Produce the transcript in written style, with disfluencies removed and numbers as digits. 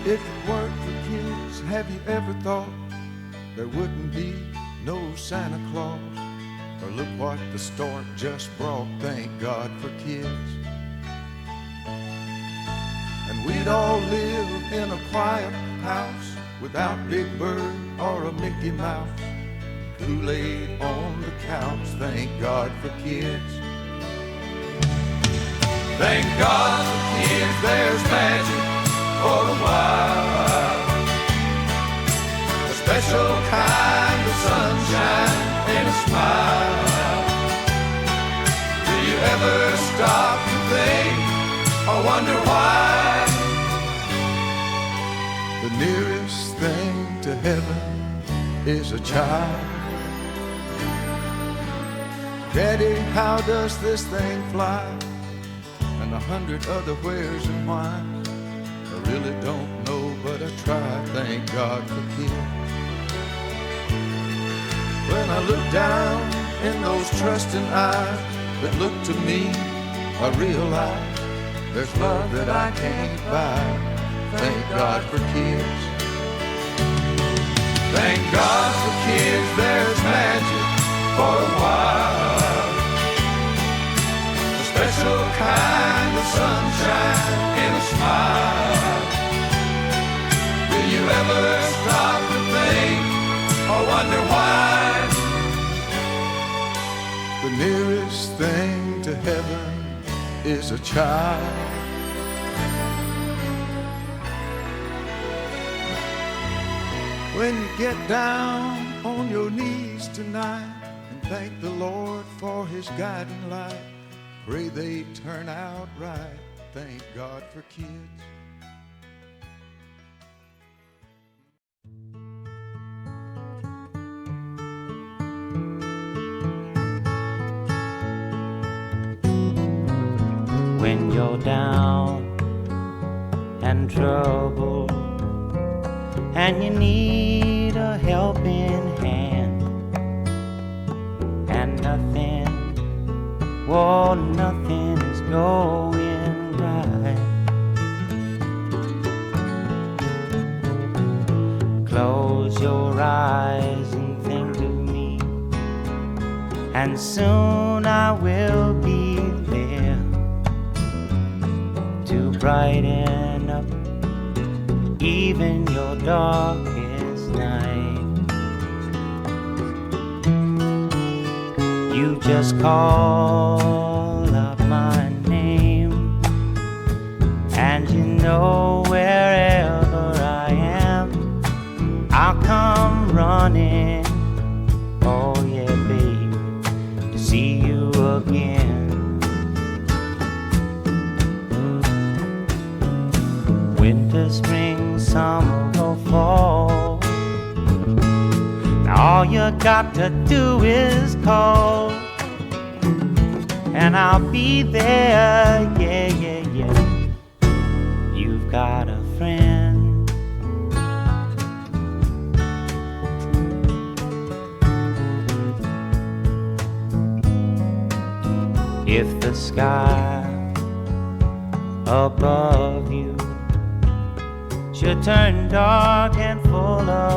If it weren't for kids, have you ever thought there wouldn't be no Santa Claus? Or look what the stork just brought, thank God for kids. And we'd all live in a quiet house without Big Bird or a Mickey Mouse. Kool-Aid on the couch, thank God for kids. Thank God for kids, there's magic for a while. A special kind of sunshine and a smile. Do you ever stop and think or wonder why? The nearest thing to heaven is a child. Daddy, how does this thing fly? And 100 other wheres and whys. I really don't know, but I try, thank God for kids. When I look down in those trusting eyes that look to me, I realize there's love that I can't buy. Thank God for kids. Thank God for kids, there's magic for a while. A special kind of sunshine and a smile. Do you ever stop to think or wonder why? The nearest thing to heaven is a child. When you get down on your knees tonight and thank the Lord for His guiding light, pray they turn out right. Thank God for kids. When you're down and troubled and you need a helping hand, and nothing is going right. Close your eyes and think of me, and soon I will be there to brighten up even your darkest night. You just call out my name, and you know wherever I am, I'll come running. Oh yeah, babe, to see you again. Winter, spring, summer or fall, all you got to do is call, and I'll be there, yeah, yeah, yeah. You've got a friend. If the sky above you should turn dark and full of